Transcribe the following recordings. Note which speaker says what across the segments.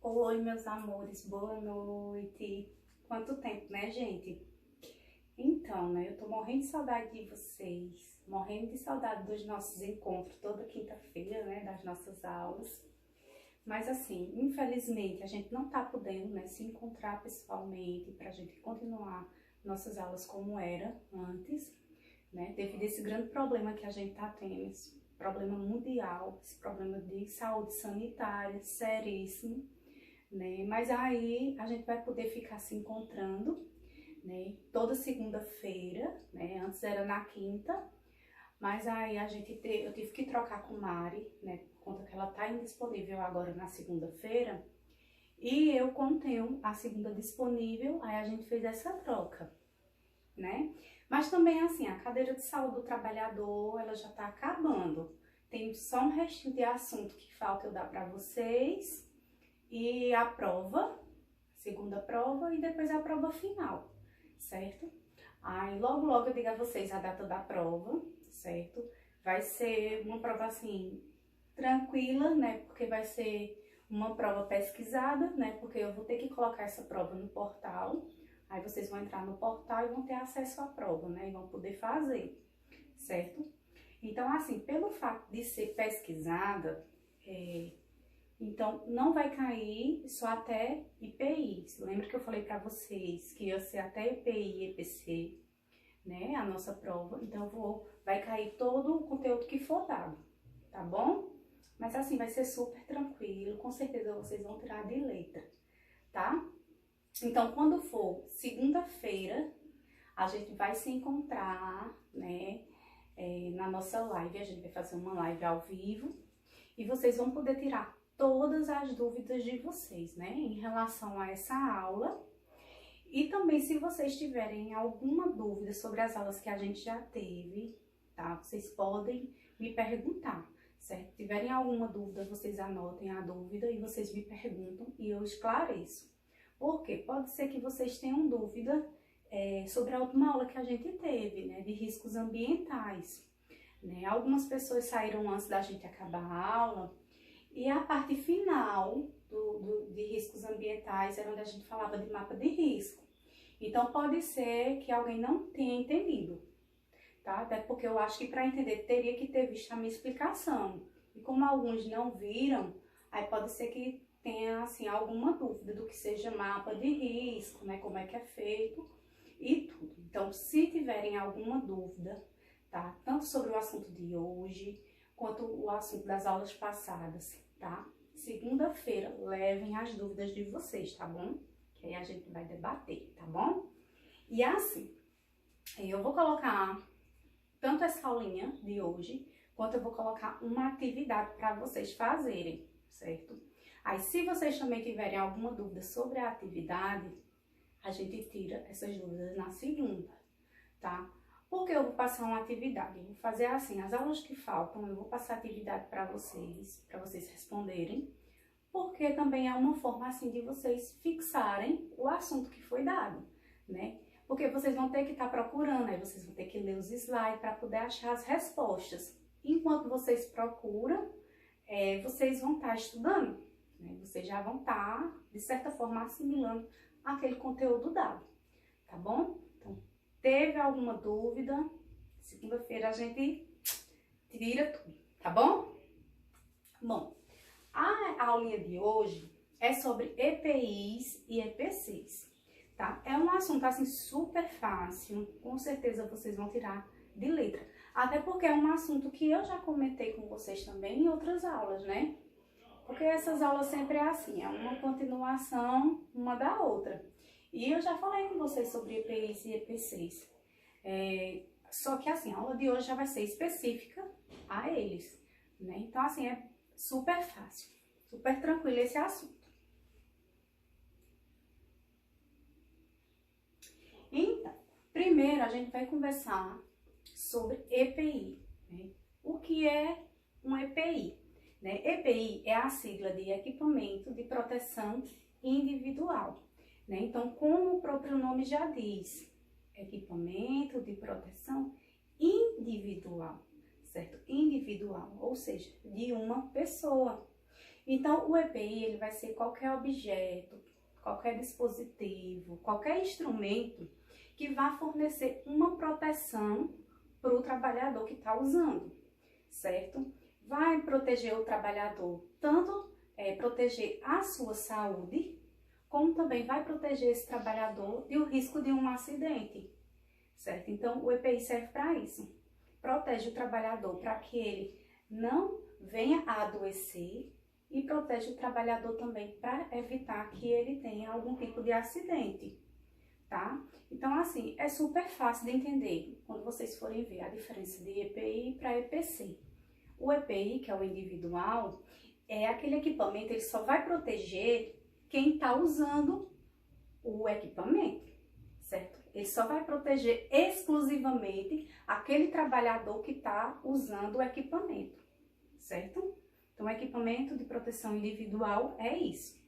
Speaker 1: Oi, meus amores, boa noite. Quanto tempo, né, gente? Então, né, eu tô morrendo de saudade de vocês, morrendo de saudade dos nossos encontros toda quinta-feira, né, das nossas aulas. Mas assim, infelizmente, a gente não tá podendo, né, se encontrar pessoalmente pra gente continuar nossas aulas como era antes, né, devido a esse grande problema que a gente tá tendo, esse problema mundial, esse problema de saúde sanitária seríssimo, né? Mas aí a gente vai poder ficar se encontrando, né? Toda segunda-feira, né? Antes era na quinta, mas aí eu tive que trocar com Mari, né? Por conta que ela tá indisponível agora na segunda-feira. E eu, como tenho a segunda disponível, aí a gente fez essa troca, né? Mas também, assim, a cadeira de saúde do trabalhador, ela já tá acabando. Tem só um restinho de assunto que falta eu dar para vocês. E a prova, segunda prova e depois a prova final, certo? Aí logo eu digo a vocês a data da prova, certo? Vai ser uma prova assim, tranquila, né? Porque vai ser uma prova pesquisada, né? Porque eu vou ter que colocar essa prova no portal. Aí vocês vão entrar no portal e vão ter acesso à prova, né? E vão poder fazer, certo? Então, assim, pelo fato de ser pesquisada, então, não vai cair só até IPI. Lembra que eu falei para vocês que ia ser até IPI e EPC, né? A nossa prova. Então, vai cair todo o conteúdo que for dado, tá bom? Mas assim, vai ser super tranquilo. Com certeza vocês vão tirar de letra, tá? Então, quando for segunda-feira, a gente vai se encontrar, né? Na nossa live. A gente vai fazer uma live ao vivo. E vocês vão poder tirar todas as dúvidas de vocês, né, em relação a essa aula. E também, se vocês tiverem alguma dúvida sobre as aulas que a gente já teve, tá, vocês podem me perguntar, certo? Se tiverem alguma dúvida, vocês anotem a dúvida e vocês me perguntam e eu esclareço. Porque pode ser que vocês tenham dúvida sobre a última aula que a gente teve, né, de riscos ambientais, né? Algumas pessoas saíram antes da gente acabar a aula. E a parte final de riscos ambientais era onde a gente falava de mapa de risco. Então, pode ser que alguém não tenha entendido, tá? Até porque eu acho que para entender teria que ter visto a minha explicação. E como alguns não viram, aí pode ser que tenha, assim, alguma dúvida do que seja mapa de risco, né? Como é que é feito e tudo. Então, se tiverem alguma dúvida, tá? Tanto sobre o assunto de hoje, quanto o assunto das aulas passadas, tá? Segunda-feira, levem as dúvidas de vocês, tá bom? Que aí a gente vai debater, tá bom? E assim, eu vou colocar tanto essa aulinha de hoje, quanto eu vou colocar uma atividade para vocês fazerem, certo? Aí, se vocês também tiverem alguma dúvida sobre a atividade, a gente tira essas dúvidas na segunda, tá? Porque eu vou passar uma atividade, eu vou fazer assim, as aulas que faltam, eu vou passar atividade para vocês responderem, porque também é uma forma assim de vocês fixarem o assunto que foi dado, né? Porque vocês vão ter que estar procurando, aí vocês vão ter que ler os slides para poder achar as respostas. Enquanto vocês procuram, vocês vão estar estudando, né? Vocês já vão estar, de certa forma, assimilando aquele conteúdo dado, tá bom? Teve alguma dúvida? Segunda-feira a gente tira tudo, tá bom? Bom, a aulinha de hoje é sobre EPIs e EPCs, tá? É um assunto assim super fácil, com certeza vocês vão tirar de letra. Até porque é um assunto que eu já comentei com vocês também em outras aulas, né? Porque essas aulas sempre é assim, é uma continuação uma da outra. E eu já falei com vocês sobre EPIs e EPCs. Só que assim, a aula de hoje já vai ser específica a eles, né? Então assim, é super fácil, super tranquilo esse assunto. Então, primeiro a gente vai conversar sobre EPI, né? O que é um EPI? Né? EPI é a sigla de Equipamento de Proteção Individual. Né? Então, como o próprio nome já diz, equipamento de proteção individual, certo? Individual, ou seja, de uma pessoa. Então, o EPI ele vai ser qualquer objeto, qualquer dispositivo, qualquer instrumento que vá fornecer uma proteção para o trabalhador que está usando, certo? Vai proteger o trabalhador, tanto proteger a sua saúde, como também vai proteger esse trabalhador do risco de um acidente, certo? Então, o EPI serve para isso. Protege o trabalhador para que ele não venha a adoecer e protege o trabalhador também para evitar que ele tenha algum tipo de acidente, tá? Então, assim, é super fácil de entender quando vocês forem ver a diferença de EPI para EPC. O EPI, que é o individual, é aquele equipamento, ele só vai proteger quem está usando o equipamento, certo? Ele só vai proteger exclusivamente aquele trabalhador que está usando o equipamento, certo? Então, o equipamento de proteção individual é isso.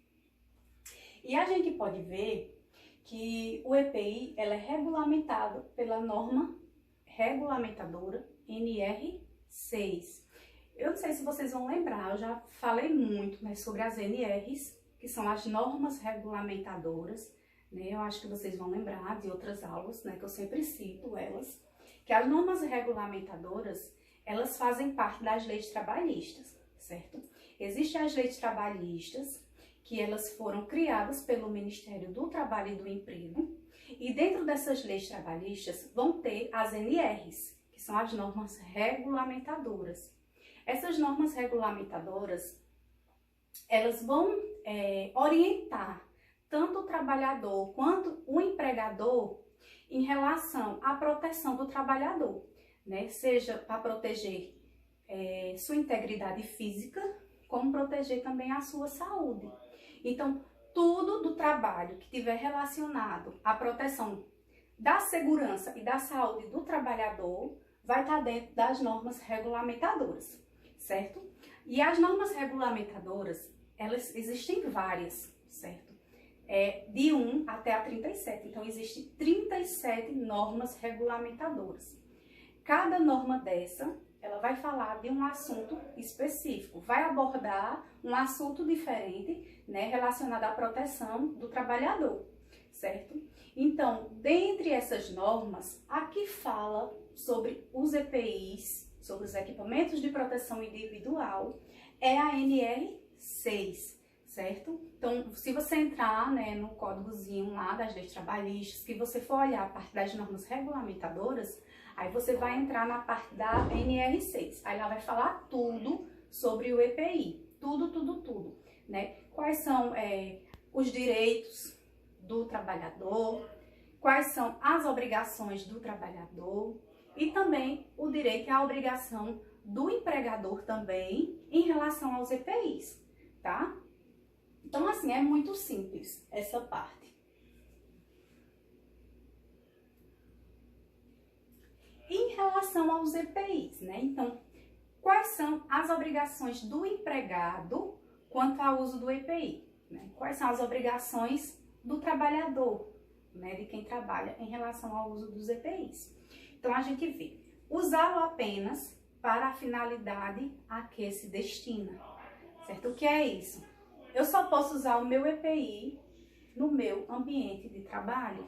Speaker 1: E a gente pode ver que o EPI ela é regulamentado pela norma regulamentadora NR6. Eu não sei se vocês vão lembrar, eu já falei muito, né, sobre as NRs, que são as normas regulamentadoras, né? Eu acho que vocês vão lembrar de outras aulas, né, que eu sempre cito elas, que as normas regulamentadoras, elas fazem parte das leis trabalhistas, certo? Existem as leis trabalhistas, que elas foram criadas pelo Ministério do Trabalho e do Emprego, e dentro dessas leis trabalhistas vão ter as NRs, que são as normas regulamentadoras. Essas normas regulamentadoras, elas vão orientar tanto o trabalhador quanto o empregador em relação à proteção do trabalhador, né? Seja para proteger sua integridade física, como proteger também a sua saúde. Então, tudo do trabalho que tiver relacionado à proteção da segurança e da saúde do trabalhador vai estar dentro das normas regulamentadoras, certo? E as normas regulamentadoras, elas existem várias, certo? De 1 até a 37. Então, existem 37 normas regulamentadoras. Cada norma dessa, ela vai falar de um assunto específico, vai abordar um assunto diferente, né, relacionado à proteção do trabalhador, certo? Então, dentre essas normas, aqui fala sobre os EPIs, sobre os equipamentos de proteção individual, é a NR6, certo? Então, se você entrar, né, no códigozinho lá das leis trabalhistas, que você for olhar a parte das normas regulamentadoras, aí você vai entrar na parte da NR6. Aí ela vai falar tudo sobre o EPI. Tudo, né? Quais são os direitos do trabalhador, quais são as obrigações do trabalhador e também o direito e a obrigação do empregador também em relação aos EPIs, tá? Então, assim, é muito simples essa parte. Em relação aos EPIs, né? Então, quais são as obrigações do empregado quanto ao uso do EPI? Né? Quais são as obrigações do trabalhador, né? De quem trabalha em relação ao uso dos EPIs? Então, a gente vê, usá-lo apenas para a finalidade a que se destina, certo? O que é isso? Eu só posso usar o meu EPI no meu ambiente de trabalho.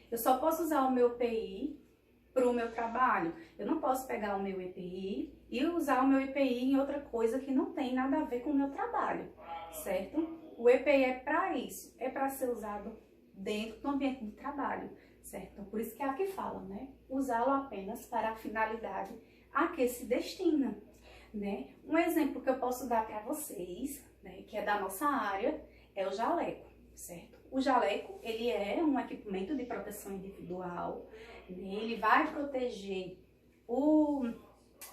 Speaker 1: Eu só posso usar o meu EPI para o meu trabalho. Eu não posso pegar o meu EPI e usar o meu EPI em outra coisa que não tem nada a ver com o meu trabalho, certo? O EPI é para isso, é para ser usado dentro do ambiente de trabalho, certo? Então, por isso que é aqui fala, né? Usá-lo apenas para a finalidade a que se destina, né? Um exemplo que eu posso dar para vocês, né, que é da nossa área, é o jaleco, certo? O jaleco, ele é um equipamento de proteção individual, né? Ele vai proteger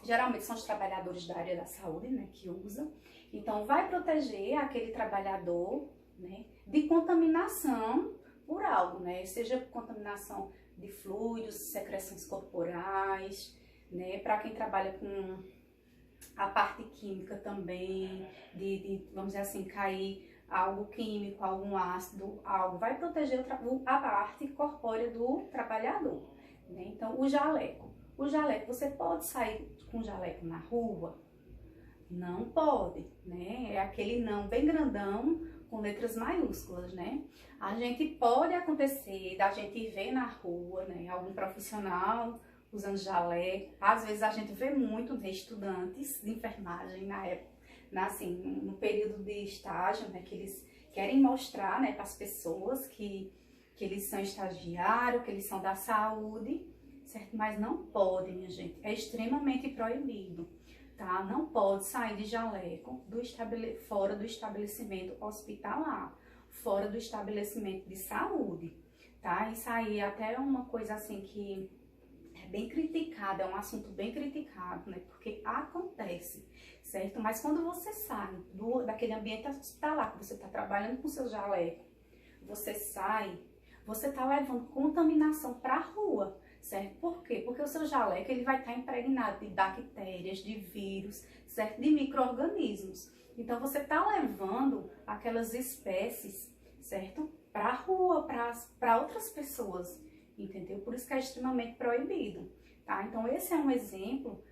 Speaker 1: geralmente são os trabalhadores da área da saúde, né, que usam. Então, vai proteger aquele trabalhador, né, de contaminação por algo, né? Seja contaminação de fluidos, secreções corporais, né? Para quem trabalha com a parte química também, vamos dizer assim, cair algo químico, algum ácido, algo, vai proteger a parte corpórea do trabalhador, né? Então, o jaleco, você pode sair com jaleco na rua, Não pode, né? É aquele não bem grandão com letras maiúsculas, né? A gente pode acontecer da gente ver na rua, né, algum profissional usando jaleco. Às vezes a gente vê muito, né, estudantes de enfermagem na época, assim, no período de estágio, né, que eles querem mostrar, né, para as pessoas que eles são estagiários, que eles são da saúde, certo? Mas não pode, minha gente, é extremamente proibido, tá? Não pode sair de jaleco fora do estabelecimento hospitalar, fora do estabelecimento de saúde, tá? Isso aí é até uma coisa assim que é bem criticado, é um assunto bem criticado, né? Porque acontece, certo? Mas quando você sai daquele ambiente hospitalar, que você está trabalhando com seu jaleco, você sai, você está levando contaminação para a rua, certo? Por quê? Porque o seu jaleco ele vai estar impregnado de bactérias, de vírus, certo? De micro-organismos. Então você está levando aquelas espécies, certo? Para a rua, para outras pessoas, entendeu? Por isso que é extremamente proibido, tá? Então esse é um exemplo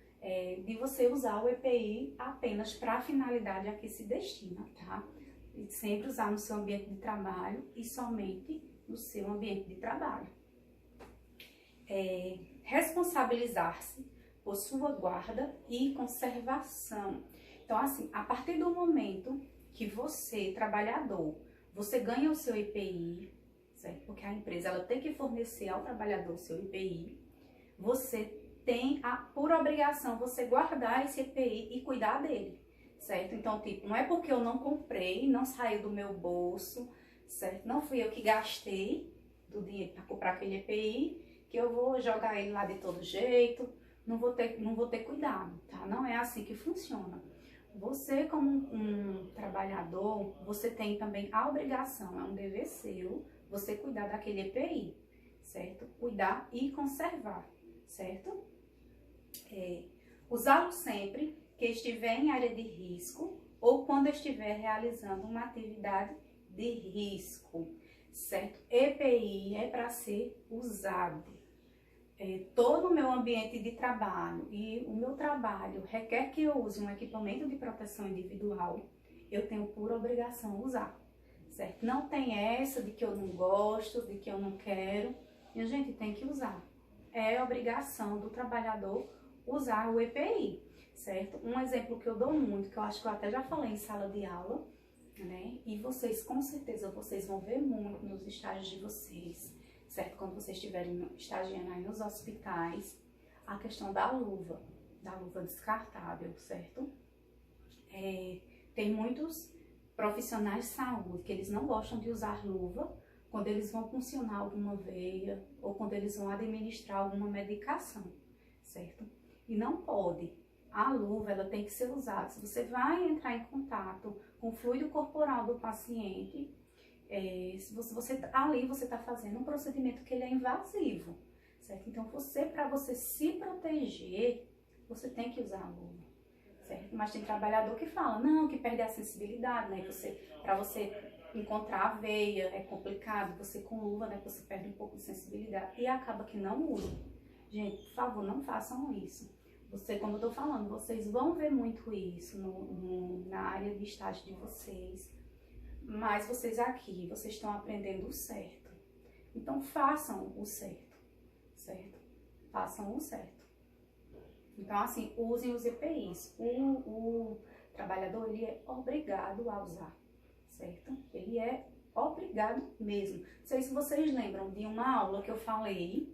Speaker 1: de você usar o EPI apenas para a finalidade a que se destina, tá? E sempre usar no seu ambiente de trabalho e somente no seu ambiente de trabalho. Responsabilizar-se por sua guarda e conservação. Então, assim, a partir do momento que você, trabalhador, você ganha o seu EPI, certo? Porque a empresa ela tem que fornecer ao trabalhador o seu EPI, você tem por obrigação você guardar esse EPI e cuidar dele, certo? Então, tipo, não é porque eu não comprei, não saiu do meu bolso, certo? Não fui eu que gastei do dinheiro para comprar aquele EPI, que eu vou jogar ele lá de todo jeito, não vou ter cuidado, tá? Não é assim que funciona. Você, como um trabalhador, você tem também a obrigação, é um dever seu, você cuidar daquele EPI, certo? Cuidar e conservar, certo? Usá-lo sempre que estiver em área de risco ou quando estiver realizando uma atividade de risco, certo? EPI é para ser usado. Estou no meu ambiente de trabalho e o meu trabalho requer que eu use um equipamento de proteção individual, eu tenho por obrigação usar, certo? Não tem essa de que eu não gosto, de que eu não quero, e a gente tem que usar. É obrigação do trabalhador usar o EPI, certo? Um exemplo que eu dou muito, que eu acho que eu até já falei em sala de aula, né? E vocês, com certeza, vocês vão ver muito nos estágios de vocês, certo? Quando vocês estiverem estagiando aí nos hospitais, a questão da luva descartável, certo? Tem muitos profissionais de saúde que eles não gostam de usar luva quando eles vão funcionar alguma veia ou quando eles vão administrar alguma medicação, certo? E não pode. A luva, ela tem que ser usada. Se você vai entrar em contato com o fluido corporal do paciente, se você ali você está fazendo um procedimento que ele é invasivo, certo? Então, para você se proteger, você tem que usar a luva, certo? Mas tem trabalhador que fala, não, que perde a sensibilidade, né? Para você encontrar a veia é complicado, você com luva, né? Você perde um pouco de sensibilidade e acaba que não usa. Gente, por favor, não façam isso. Como eu tô falando, vocês vão ver muito isso na área de estágio de vocês. Mas vocês aqui, vocês estão aprendendo o certo. Então, façam o certo, certo? Façam o certo. Então, assim, usem os EPIs. O trabalhador, ele é obrigado a usar, certo? Ele é obrigado mesmo. Não sei se vocês lembram de uma aula que eu falei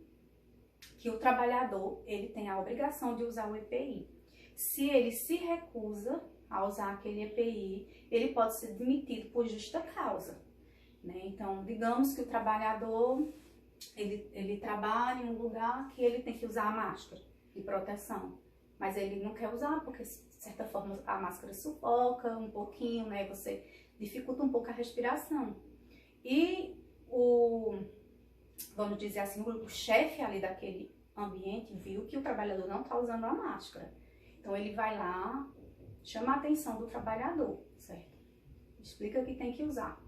Speaker 1: que o trabalhador, ele tem a obrigação de usar o EPI. Se ele se recusa a usar aquele EPI, ele pode ser demitido por justa causa, né? Então, digamos que o trabalhador, ele trabalha em um lugar que ele tem que usar a máscara de proteção, mas ele não quer usar porque, de certa forma, a máscara sufoca um pouquinho, né? Você dificulta um pouco a respiração. E vamos dizer assim, o chefe ali daquele ambiente viu que o trabalhador não está usando a máscara. Então, ele vai lá, chama a atenção do trabalhador, certo? Explica que tem que usar.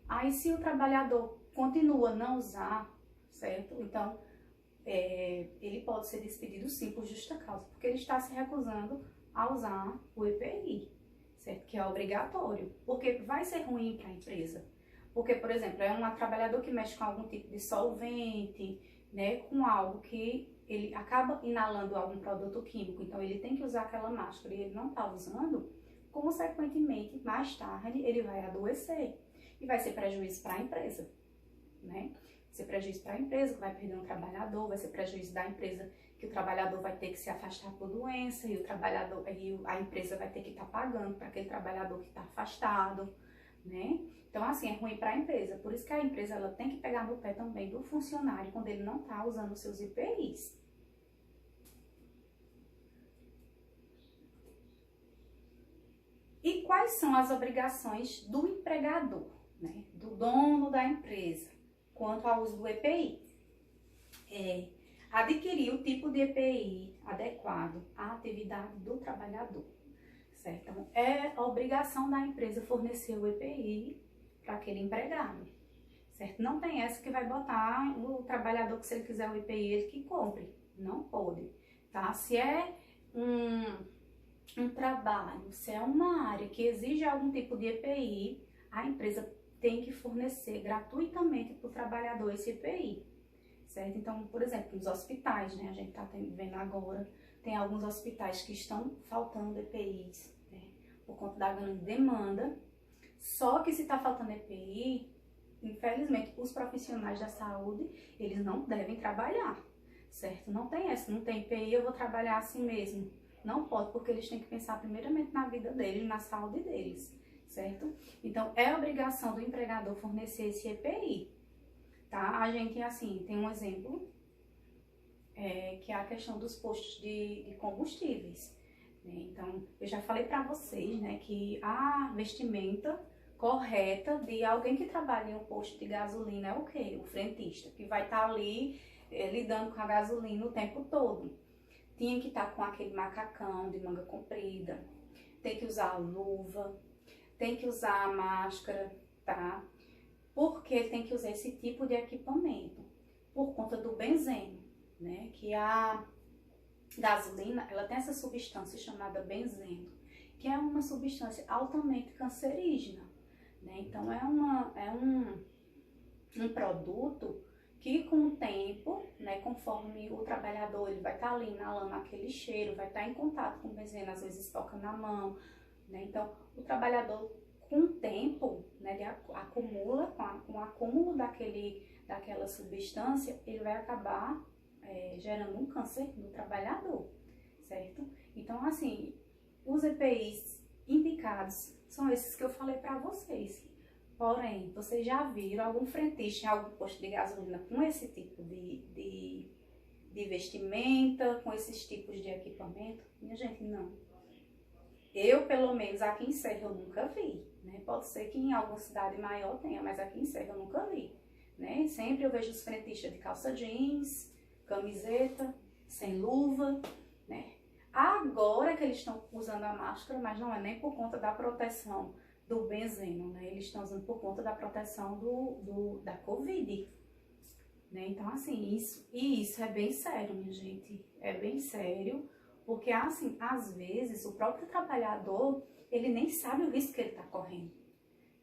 Speaker 1: Aí, se o trabalhador continua a não usar, certo? Então, ele pode ser despedido sim por justa causa, porque ele está se recusando a usar o EPI, certo? Que é obrigatório, porque vai ser ruim para a empresa. Porque, por exemplo, é um trabalhador que mexe com algum tipo de solvente, né, com algo que ele acaba inalando algum produto químico, então ele tem que usar aquela máscara e ele não está usando, consequentemente, mais tarde, ele vai adoecer e vai ser prejuízo para a empresa, né? Vai ser prejuízo para a empresa, que vai perder um trabalhador, vai ser prejuízo da empresa, que o trabalhador vai ter que se afastar por doença e a empresa vai ter que estar pagando para aquele trabalhador que está afastado, né? Então, assim, é ruim para a empresa. Por isso que a empresa ela tem que pegar no pé também do funcionário quando ele não está usando os seus EPIs. E quais são as obrigações do empregador, né? Do dono da empresa, quanto ao uso do EPI? Adquirir o tipo de EPI adequado à atividade do trabalhador, certo? Então, é obrigação da empresa fornecer o EPI para aquele empregado, certo? Não tem essa que vai botar o trabalhador que, se ele quiser o EPI, ele que compre. Não pode, tá? Se é um trabalho, se é uma área que exige algum tipo de EPI, a empresa tem que fornecer gratuitamente para o trabalhador esse EPI, certo? Então, por exemplo, nos hospitais, né? A gente está vendo agora, tem alguns hospitais que estão faltando EPIs, né? Por conta da grande demanda. Só que se está faltando EPI, infelizmente, os profissionais da saúde, eles não devem trabalhar, certo? Não tem essa, não tem EPI, eu vou trabalhar assim mesmo. Não pode, porque eles têm que pensar primeiramente na vida deles, na saúde deles, certo? Então, é obrigação do empregador fornecer esse EPI, tá? A gente, assim, tem um exemplo, que é a questão dos postos de combustíveis, né? Então, eu já falei para vocês, né, que a vestimenta correta de alguém que trabalha em um posto de gasolina é o quê? O frentista, que vai estar ali lidando com a gasolina o tempo todo. Tinha que estar com aquele macacão de manga comprida, tem que usar luva, tem que usar a máscara, tá? Porque tem que usar esse tipo de equipamento, por conta do benzeno, né? Que a gasolina, ela tem essa substância chamada benzeno, que é uma substância altamente cancerígena, né? Então, é um produto que com o tempo, né, conforme o trabalhador ele vai estar ali inalando aquele cheiro, vai estar em contato com o benzeno, às vezes toca na mão, né? Então, o trabalhador, com o tempo, né, ele acumula, com o acúmulo daquela substância, ele vai acabar gerando um câncer no trabalhador, certo? Então, assim, os EPIs indicados são esses que eu falei para vocês. Porém, vocês já viram algum frentista em algum posto de gasolina com esse tipo de vestimenta, com esses tipos de equipamento? Minha gente, não. Eu, pelo menos, aqui em Serra eu nunca vi, né? Pode ser que em alguma cidade maior tenha, mas aqui em Serra eu nunca vi, né? Sempre eu vejo os frentistas de calça jeans, camiseta, sem luva, né? Agora que eles estão usando a máscara, mas não é nem por conta da proteção do benzeno, né? Eles estão usando por conta da proteção da Covid, né? Então, assim, isso é bem sério, minha gente. É bem sério, porque, assim, às vezes, o próprio trabalhador, ele nem sabe o risco que ele está correndo,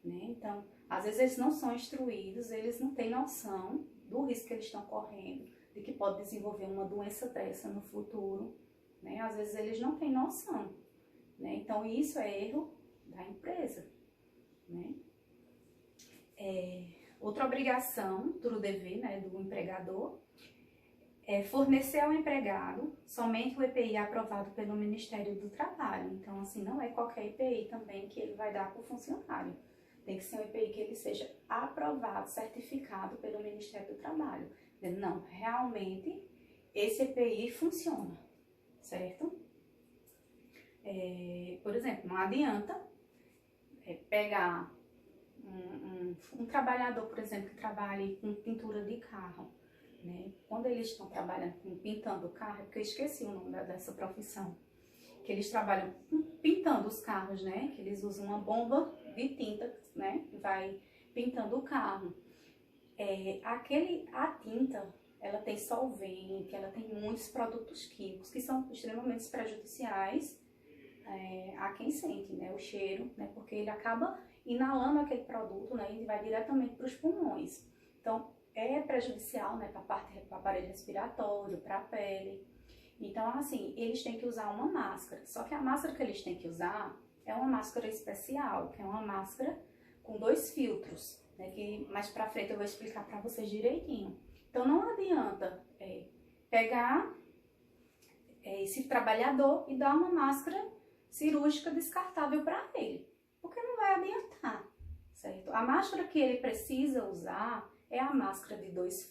Speaker 1: né? Então, às vezes eles não são instruídos, eles não têm noção do risco que eles estão correndo, de que pode desenvolver uma doença dessa no futuro, né? Às vezes eles não têm noção, né? Então, isso é erro da empresa, né? Outra obrigação do dever, né, do empregador é fornecer ao empregado somente o EPI aprovado pelo Ministério do Trabalho. Então, assim, não é qualquer EPI também que ele vai dar para o funcionário. Tem que ser um EPI que ele seja aprovado, certificado pelo Ministério do Trabalho. Não, realmente esse EPI funciona, certo? Por exemplo, não adianta pegar um trabalhador, por exemplo, que trabalhe com pintura de carro, né? Quando eles estão trabalhando pintando o carro, é porque eu esqueci o nome dessa profissão, que eles trabalham pintando os carros, né? Que eles usam uma bomba de tinta, né? Vai pintando o carro. A tinta, ela tem solvente, ela tem muitos produtos químicos que são extremamente prejudiciais há quem sente, né, o cheiro, né, porque ele acaba inalando aquele produto, né, e vai diretamente para os pulmões. Então, é prejudicial, né, para o aparelho respiratório, para a pele. Então, assim, eles têm que usar uma máscara. Só que a máscara que eles têm que usar é uma máscara especial, que é uma máscara com 2 filtros, né, que mais pra frente eu vou explicar para vocês direitinho. Então, não adianta pegar esse trabalhador e dar uma máscara cirúrgica descartável para ele, porque não vai adiantar, certo? A máscara que ele precisa usar é a máscara de 2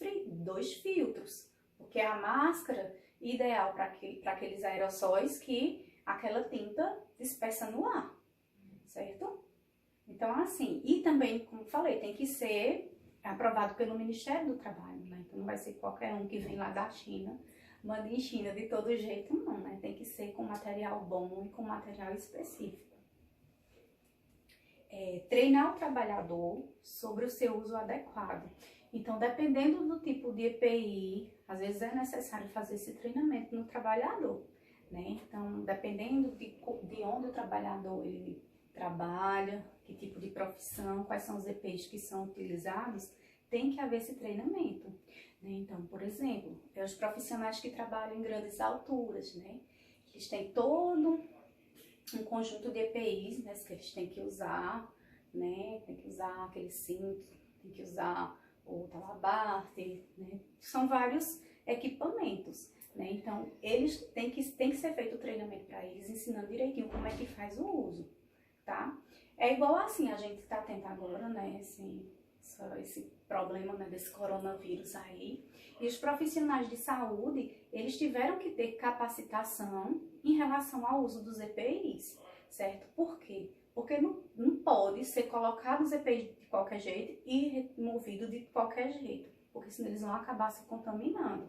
Speaker 1: filtros, porque é a máscara ideal para aqueles aerossóis que aquela tinta dispersa no ar, certo? Então, assim, e também, como falei, tem que ser aprovado pelo Ministério do Trabalho, né? Então, não vai ser qualquer um que vem lá da China, manda em China de todo jeito, não, né? Tem que ser com material bom e com material específico. Treinar o trabalhador sobre o seu uso adequado. Então, dependendo do tipo de EPI, às vezes é necessário fazer esse treinamento no trabalhador, né? Então, dependendo de onde o trabalhador ele trabalha, que tipo de profissão, quais são os EPIs que são utilizados, tem que haver esse treinamento, né? Então, por exemplo, os profissionais que trabalham em grandes alturas, né? Eles têm todo um conjunto de EPIs, né, que eles têm que usar, né? Tem que usar aquele cinto, tem que usar o talabarte, né? São vários equipamentos, né? Então, eles tem que ser feito o treinamento para eles, ensinando direitinho como é que faz o uso, tá? É igual assim, a gente tá tendo agora, né, esse problema, né, desse coronavírus aí, e os profissionais de saúde, eles tiveram que ter capacitação em relação ao uso dos EPIs, certo? Por quê? Porque não pode ser colocado os EPIs de qualquer jeito e removido de qualquer jeito, porque senão eles vão acabar se contaminando,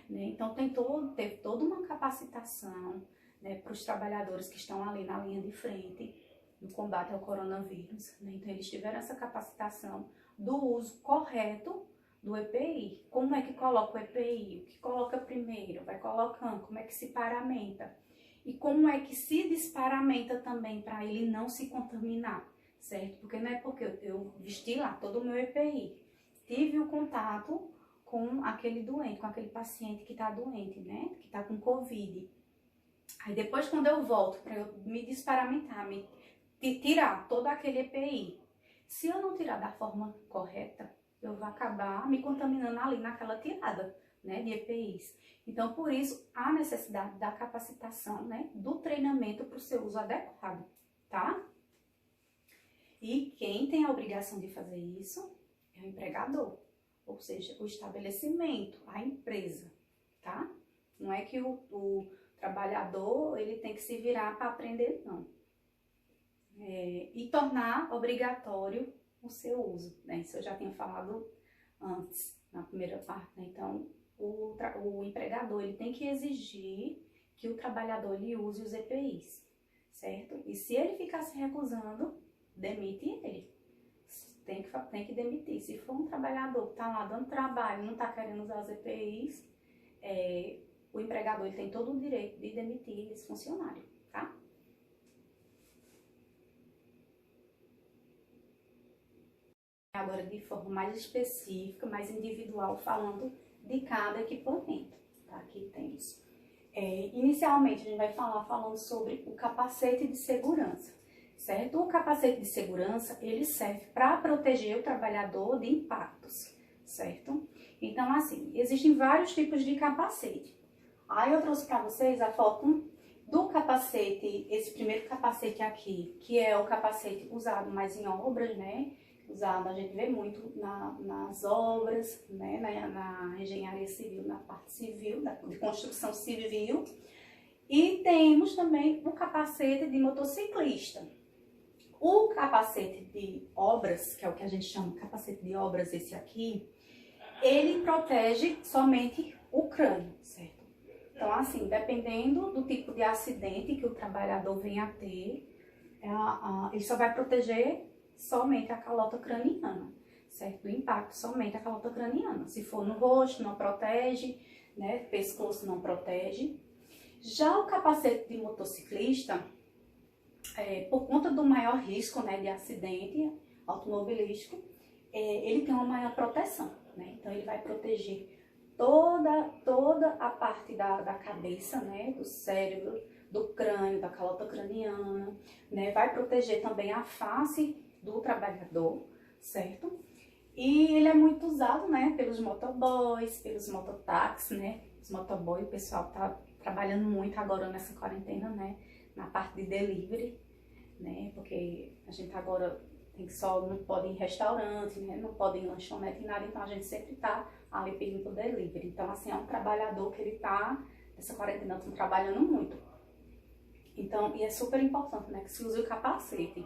Speaker 1: né? Então teve toda uma capacitação, né, para os trabalhadores que estão ali na linha de frente no combate ao coronavírus, né? Então eles tiveram essa capacitação do uso correto do EPI. Como é que coloca o EPI? O que coloca primeiro? Vai colocando? Como é que se paramenta? E como é que se desparamenta também para ele não se contaminar, certo? Porque não é porque eu vesti lá todo o meu EPI, tive o contato com aquele doente, com aquele paciente que está doente, né? Que está com Covid. Aí depois, quando eu volto para eu me desparamentar, tirar todo aquele EPI, se eu não tirar da forma correta, eu vou acabar me contaminando ali naquela tirada, né, de EPIs. Então, por isso, há necessidade da capacitação, né, do treinamento para o seu uso adequado, tá? E quem tem a obrigação de fazer isso é o empregador, ou seja, o estabelecimento, a empresa, tá? Não é que o trabalhador ele tem que se virar para aprender, não. E tornar obrigatório o seu uso, né? Isso eu já tinha falado antes, na primeira parte, né? Então, o empregador ele tem que exigir que o trabalhador ele use os EPIs, certo? E se ele ficar se recusando, demite ele. Tem que demitir. Se for um trabalhador que está lá dando trabalho, não está querendo usar os EPIs, o empregador ele tem todo o direito de demitir esse funcionário, tá? Agora de forma mais específica, mais individual, falando de cada equipamento, tá? Aqui temos. Inicialmente a gente vai falando sobre o capacete de segurança, certo? O capacete de segurança, ele serve para proteger o trabalhador de impactos, certo? Então, assim, existem vários tipos de capacete. Aí eu trouxe para vocês a foto do capacete, esse primeiro capacete aqui, que é o capacete usado mais em obras, né? Usado, a gente vê muito nas obras, né? na engenharia civil, na parte civil, de construção civil. E temos também o capacete de motociclista. O capacete de obras, que é o que a gente chama de capacete de obras, esse aqui, ele protege somente o crânio, certo? Então, assim, dependendo do tipo de acidente que o trabalhador venha a ter, ele só vai proteger somente a calota craniana, certo? Do impacto, somente a calota craniana. Se for no rosto, não protege, né? Pescoço não protege. Já o capacete de motociclista, por conta do maior risco, né, de acidente automobilístico, ele tem uma maior proteção, né? Então ele vai proteger toda a parte da cabeça, né, do cérebro, do crânio, da calota craniana, né? Vai proteger também a face do trabalhador, certo? E ele é muito usado, né, pelos motoboys, pelos mototáxis, né? Os motoboys, o pessoal tá trabalhando muito agora nessa quarentena, né, na parte de delivery, né? Porque a gente agora não pode ir em restaurante, né? Não pode ir em lanchonete, nada, então a gente sempre tá ali pedindo delivery. Então, assim, é um trabalhador que ele tá, essa quarentena, tá trabalhando muito. Então, e é super importante, né, que se use o capacete.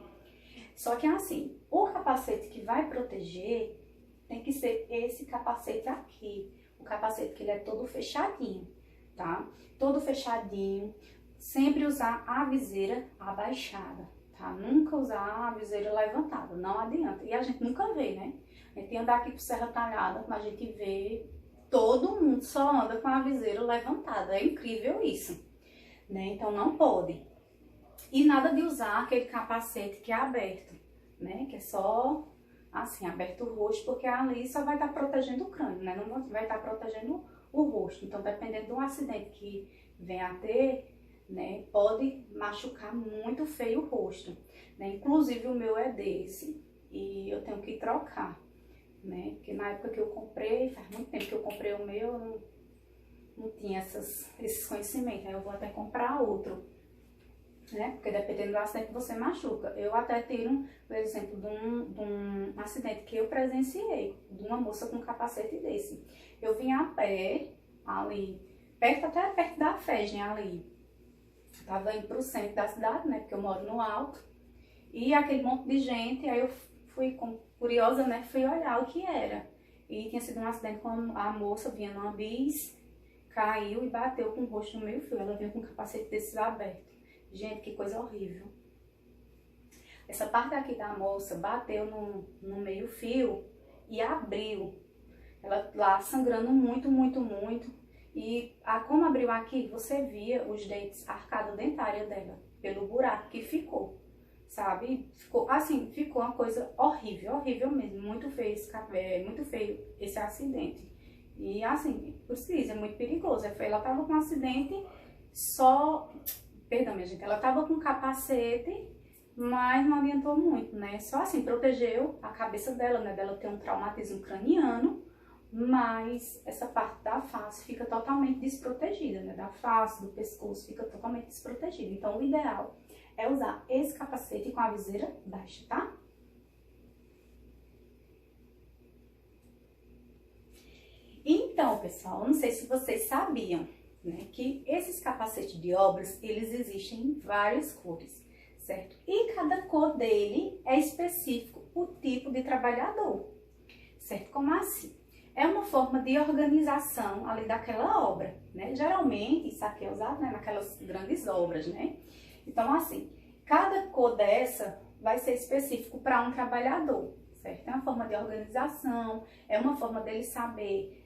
Speaker 1: Só que, assim, o capacete que vai proteger tem que ser esse capacete aqui. O capacete que ele é todo fechadinho, tá? Todo fechadinho. Sempre usar a viseira abaixada, tá? Nunca usar a viseira levantada, não adianta. E a gente nunca vê, né? A gente anda aqui por Serra Talhada, mas a gente vê todo mundo só anda com a viseira levantada. É incrível isso, né? Então não pode. E nada de usar aquele capacete que é aberto, né? Que é só assim, aberto o rosto, porque ali só vai estar protegendo o crânio, né? Não vai estar protegendo o rosto. Então, dependendo do acidente que venha a ter, né, pode machucar muito feio o rosto, né? Inclusive o meu é desse e eu tenho que trocar, né? Porque na época que eu comprei, faz muito tempo que eu comprei o meu, eu não tinha esses conhecimentos, aí eu vou até comprar outro, né? Porque dependendo do acidente que você machuca. Eu até tiro, por exemplo, de um acidente que eu presenciei, de uma moça com um capacete desse. Eu vim a pé, ali, até perto da FEGEM, ali. Tava indo pro centro da cidade, né? Porque eu moro no alto. E aquele monte de gente, aí eu fui curiosa, né? Fui olhar o que era. E tinha sido um acidente com a moça, vinha numa bis, caiu e bateu com o rosto no meio fio. Ela vinha com um capacete desses aberto. Gente, que coisa horrível. Essa parte aqui da moça bateu no meio fio e abriu. Ela lá sangrando muito, muito, muito. E como abriu aqui, você via os dentes, a arcada dentária dela, pelo buraco que ficou, sabe? Ficou assim, ficou uma coisa horrível, horrível mesmo. Muito feio muito feio esse acidente. E assim, por isso que é muito perigoso. Ela tava com um acidente Perdão, minha gente, ela tava com capacete, mas não adiantou muito, né? Só assim, protegeu a cabeça dela, né? Dela ter um traumatismo craniano, mas essa parte da face fica totalmente desprotegida, né? Da face, do pescoço, fica totalmente desprotegida. Então, o ideal é usar esse capacete com a viseira baixa, tá? Então, pessoal, não sei se vocês sabiam, né, que esses capacetes de obras, eles existem em várias cores, certo? E cada cor dele é específico o tipo de trabalhador, certo? Como assim? É uma forma de organização ali daquela obra, né? Geralmente, isso aqui é usado, né, naquelas grandes obras, né? Então, assim, cada cor dessa vai ser específico para um trabalhador, certo? É uma forma de organização, é uma forma dele saber...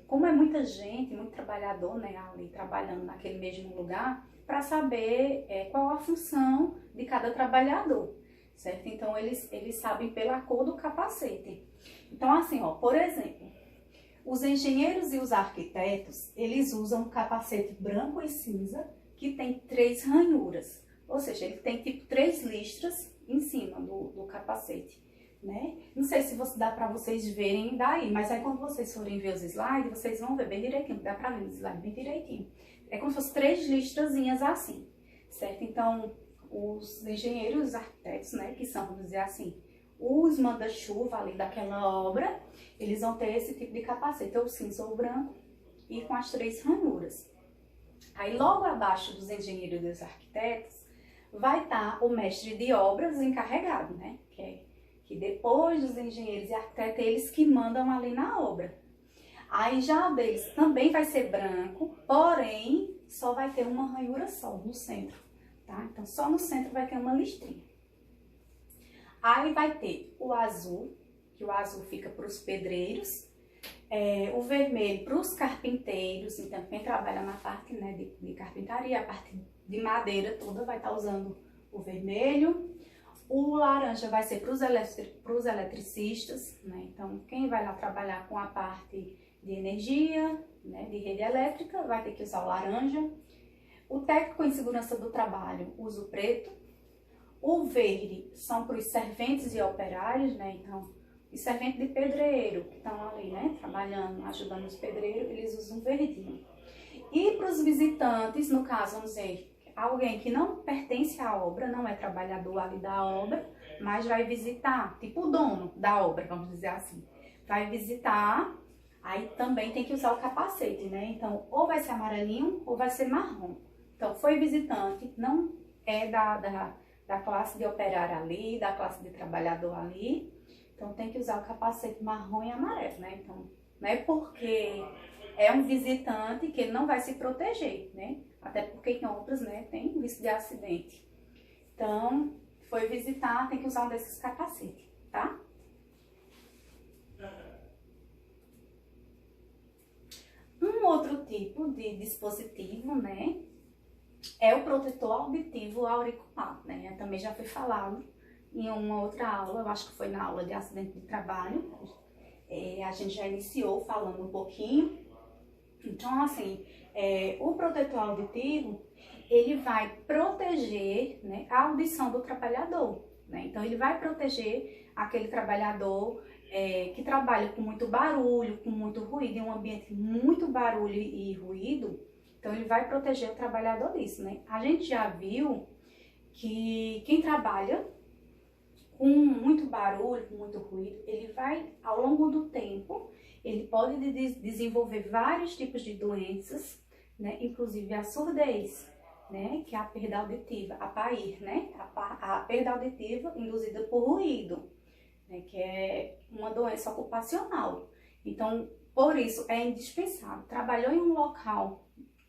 Speaker 1: como é muita gente, muito trabalhador, né, ali trabalhando naquele mesmo lugar, para saber qual a função de cada trabalhador, certo? Então, eles sabem pela cor do capacete. Então, assim, ó, por exemplo, os engenheiros e os arquitetos, eles usam um capacete branco e cinza que tem 3 ranhuras, ou seja, ele tem tipo 3 listras em cima do capacete. Né? Não sei se dá para vocês verem daí, mas aí quando vocês forem ver os slides, vocês vão ver bem direitinho, dá para ver os slides bem direitinho. É como se fossem 3 listrazinhas assim, certo? Então, os engenheiros, os arquitetos, né, que são, vamos dizer assim, os manda-chuva ali daquela obra, eles vão ter esse tipo de capacete, ou cinza ou branco, e com as 3 ranhuras. Aí logo abaixo dos engenheiros e dos arquitetos, vai estar o mestre de obras encarregado, né, que depois dos engenheiros e arquitetos, eles que mandam ali na obra. Aí já o deles também vai ser branco, porém só vai ter uma ranhura só no centro, tá? Então só no centro vai ter uma listrinha. Aí vai ter o azul, que o azul fica para os pedreiros, o vermelho para os carpinteiros, então quem trabalha na parte, né, de carpintaria, a parte de madeira toda vai estar usando o vermelho. O laranja vai ser para os eletricistas, né? Então, quem vai lá trabalhar com a parte de energia, né, de rede elétrica, vai ter que usar o laranja. O técnico em segurança do trabalho usa o preto. O verde são para os serventes e operários, né? Então, os serventes de pedreiro, que estão ali, né, trabalhando, ajudando os pedreiros, eles usam verdinho. E para os visitantes, no caso, vamos dizer, alguém que não pertence à obra, não é trabalhador ali da obra, mas vai visitar, tipo o dono da obra, vamos dizer assim, vai visitar, aí também tem que usar o capacete, né? Então, ou vai ser amarelinho ou vai ser marrom. Então, foi visitante, não é da classe de operário ali, da classe de trabalhador ali, então tem que usar o capacete marrom e amarelo, né? Então, não é porque é um visitante que ele não vai se proteger, né? Até porque em outros, né, tem risco de acidente. Então, foi visitar, tem que usar um desses capacetes, tá? Um outro tipo de dispositivo, né, é o protetor auditivo auricular, né? Eu também já foi falado em uma outra aula, eu acho que foi na aula de acidente de trabalho. A gente já iniciou falando um pouquinho. Então, assim, o protetor auditivo, ele vai proteger, né, a audição do trabalhador, né? Então, ele vai proteger aquele trabalhador que trabalha com muito barulho, com muito ruído, em um ambiente muito barulho e ruído. Então, ele vai proteger o trabalhador disso, né? A gente já viu que quem trabalha com muito barulho, com muito ruído, ele vai, ao longo do tempo, ele pode desenvolver vários tipos de doenças, né? Inclusive a surdez, né? Que é a perda auditiva, a PAIR, né? A perda auditiva induzida por ruído, né? Que é uma doença ocupacional. Então, por isso, é indispensável. Trabalhou em um local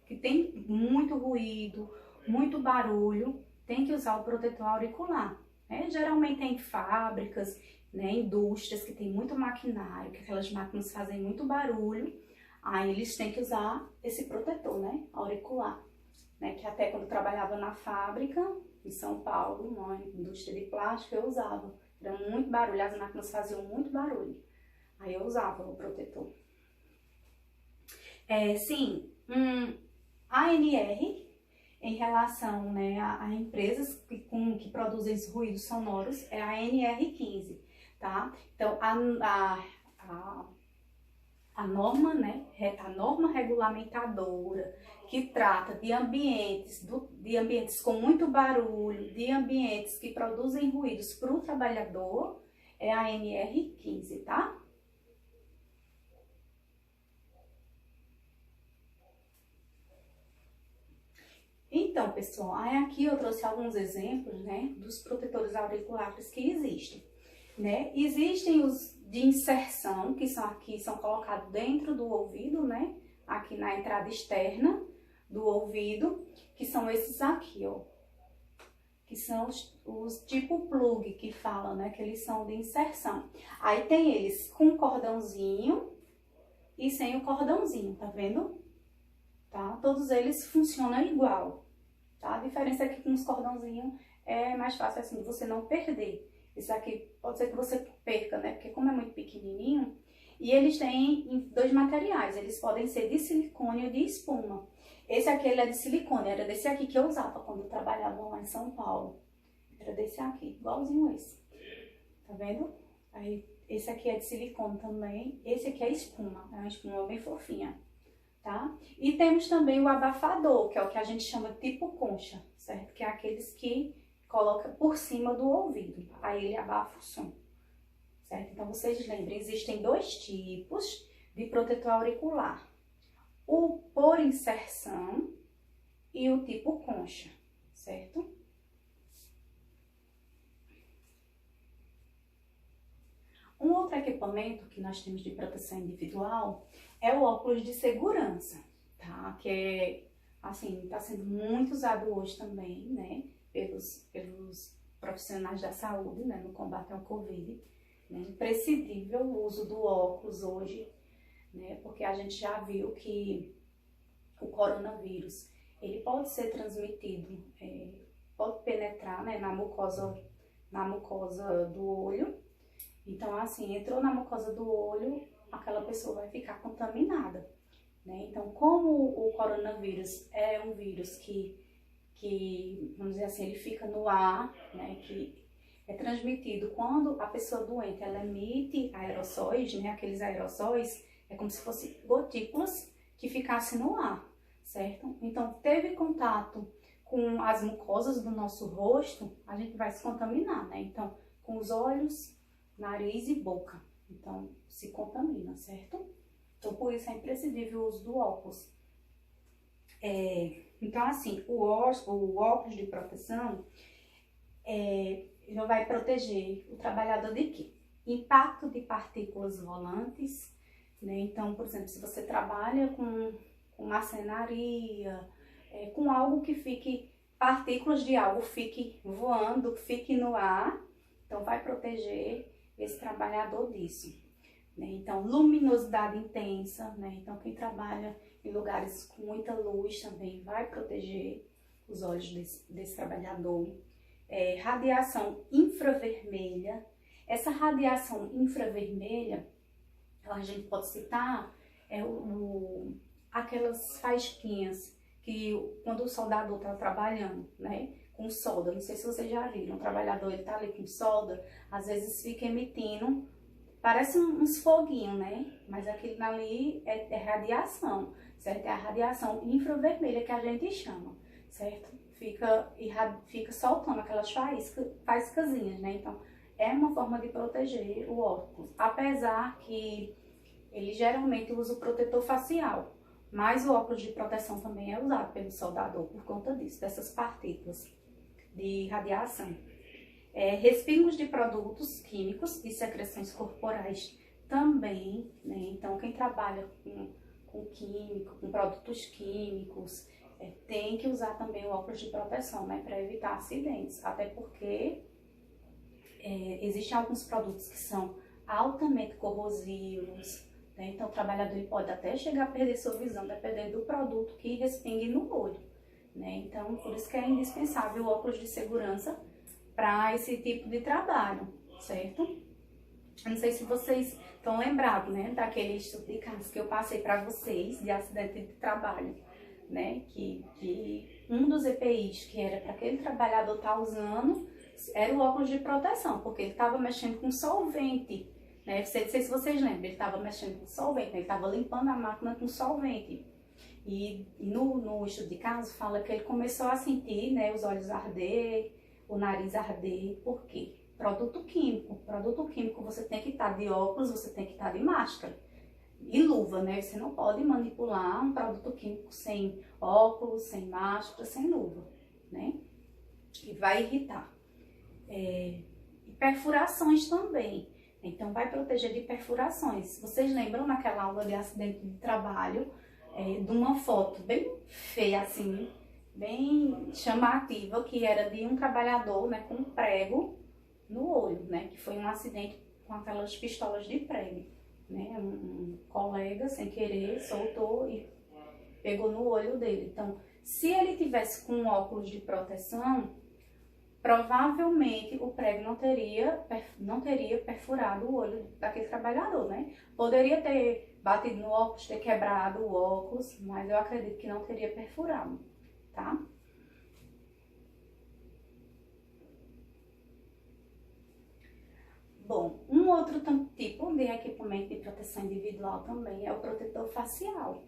Speaker 1: que tem muito ruído, muito barulho, tem que usar o protetor auricular. Geralmente em fábricas, né, indústrias que tem muito maquinário, que aquelas máquinas fazem muito barulho, aí eles têm que usar esse protetor, né, auricular, né, que até quando eu trabalhava na fábrica, em São Paulo, numa indústria de plástico, eu usava. Era muito barulho, as máquinas faziam muito barulho, aí eu usava o protetor. Sim, ANR, em relação, né, a empresas que produzem ruídos sonoros, é a ANR15, tá? Então, a norma, né, a norma regulamentadora que trata de ambientes com muito barulho, de ambientes que produzem ruídos para o trabalhador, é a ANR15, tá? Então, pessoal, aí aqui eu trouxe alguns exemplos, né, dos protetores auriculares que existem, né? Existem os de inserção, que são colocados dentro do ouvido, né, aqui na entrada externa do ouvido, que são esses aqui, ó, que são os tipo plug que falam, né, que eles são de inserção. Aí tem eles com cordãozinho e sem o cordãozinho, tá vendo? Tá? Todos eles funcionam igual. Tá? A diferença é que com os cordãozinhos é mais fácil assim, de você não perder. Esse aqui pode ser que você perca, né? Porque como é muito pequenininho, e eles têm dois materiais, eles podem ser de silicone ou de espuma. Esse aqui ele é de silicone, era desse aqui que eu usava quando eu trabalhava lá em São Paulo. Era desse aqui, igualzinho esse. Tá vendo? Aí esse aqui é de silicone também, esse aqui é espuma, é uma espuma bem fofinha. Tá? E temos também o abafador, que é o que a gente chama de tipo concha, certo? Que é aqueles que coloca por cima do ouvido, aí ele abafa o som, certo? Então, vocês lembrem, existem dois tipos de protetor auricular. O por inserção e o tipo concha, certo? Um outro equipamento que nós temos de proteção individual é o óculos de segurança, tá? Que é, assim, está sendo muito usado hoje também, né? Pelos profissionais da saúde, né? No combate ao Covid. Né? Imprescindível o uso do óculos hoje, né? Porque a gente já viu que o coronavírus, ele pode ser transmitido pode penetrar, né, na mucosa do olho. Então, assim, entrou na mucosa do olho, aquela pessoa vai ficar contaminada, né? Então, como o coronavírus é um vírus que, vamos dizer assim, ele fica no ar, né, que é transmitido quando a pessoa doente, ela emite aerossóis, né, aqueles aerossóis, é como se fossem gotículas que ficassem no ar, certo? Então, teve contato com as mucosas do nosso rosto, a gente vai se contaminar, né? Então, com os olhos, nariz e boca. Então, se contamina, certo? Então, por isso é imprescindível o uso do óculos. Então, assim, o óculos de proteção já vai proteger o trabalhador de quê? Impacto de partículas volantes, né? Então, por exemplo, se você trabalha com marcenaria, com algo que fique, partículas de algo fique voando, fique no ar, então vai proteger esse trabalhador disso, né? Então, luminosidade intensa, né? Então, quem trabalha em lugares com muita luz também vai proteger os olhos desse trabalhador. Radiação infravermelha. Essa radiação infravermelha, a gente pode citar aquelas faísquinhas que quando o soldador está trabalhando, né, com solda, não sei se vocês já viram, o trabalhador ele tá ali com solda, às vezes fica emitindo, parece uns foguinhos, né, mas aquilo ali é radiação, certo? É a radiação infravermelha que a gente chama, certo? Fica soltando aquelas faíscazinhas, né? Então, é uma forma de proteger o óculos. Apesar que ele geralmente usa o protetor facial, mas o óculos de proteção também é usado pelo soldador por conta disso, dessas partículas de radiação. Respingos de produtos químicos e secreções corporais também, né? Então, quem trabalha com químico, com produtos químicos, tem que usar também o óculos de proteção, né, para evitar acidentes, até porque existem alguns produtos que são altamente corrosivos, né? Então o trabalhador pode até chegar a perder sua visão, dependendo do produto que respingue no olho, né? Então, por isso que é indispensável o óculos de segurança para esse tipo de trabalho, certo? Eu não sei se vocês estão lembrados, né, daquele estudo de caso que eu passei para vocês de acidente de trabalho, né, que um dos EPIs que era para aquele trabalhador estar usando era o óculos de proteção, porque ele estava mexendo com solvente, né, não sei se vocês lembram, ele estava mexendo com solvente, né? Ele estava limpando a máquina com solvente. E no estudo de caso fala que ele começou a sentir, né, os olhos arder, o nariz arder. Por quê? Produto químico você tem que estar de óculos, você tem que estar de máscara e luva, né? Você não pode manipular um produto químico sem óculos, sem máscara, sem luva, né? E vai irritar. E perfurações também. Então, vai proteger de perfurações. Vocês lembram naquela aula de acidente de trabalho, de uma foto bem feia assim, bem chamativa, que era de um trabalhador, né, com um prego no olho, né? Que foi um acidente com aquelas pistolas de prego, né? Um colega, sem querer, soltou e pegou no olho dele. Então, se ele tivesse com óculos de proteção, provavelmente o prego não teria perfurado o olho daquele trabalhador, né? Poderia ter batido no óculos, ter quebrado o óculos, mas eu acredito que não teria perfurado, tá? Bom, um outro tipo de equipamento de proteção individual também é o protetor facial,